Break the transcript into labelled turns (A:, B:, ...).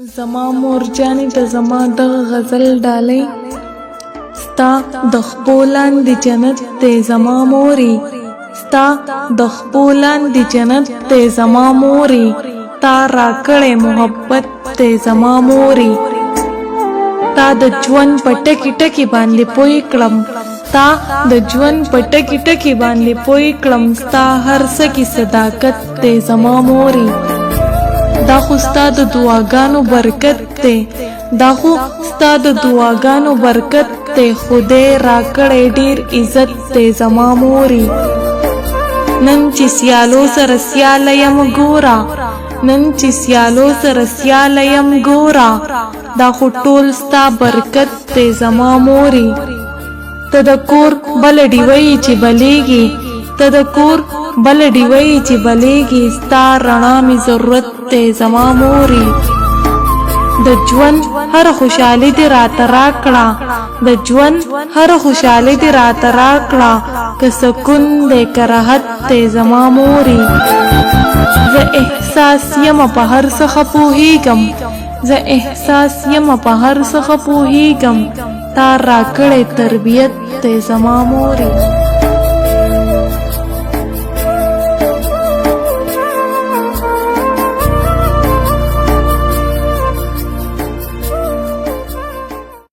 A: زما مور جانې د زما دغه غزل ډالۍ ستا د خپو لاندې جنت دی زما مورې ستا د خپو لاندې جنت دی زما مورې تا راکړی محبت دی زما مورې تا د ژوند په ټکي ټکي باندې پوی کړم تا د ژوند په ټکي ټکي باندې پوی کړم ستا هر څه کې صداقت دی زما مورې دا خو ستا د دعاګانو برکت دی دا خو ستا د دعاګانو برکت دی خدای راکړی ډیر عزت دی زما مورې نن چې سیالو سره سیاله یم ګوره نن چې سیالو سره سیاله یم ګوره دا خو ټول ستا برکت دی زما مورې ته د کور بله ډیوۍ چې بلیږي ته د کور بل ډیوۍ چې بلیږي ستا رڼا مې ضرورت دی زما مورې د ژوند هر خوشحالي دې راته راکړه د ژوند هر خوشحالي دې راته راکړه که سکون دی که راحت دی زما مورې زه احساس یم په هر څه ښه پوهېږم زه احساس یم په هر څه ښه پوهېږم تا راکړی تربیت دی زما مورې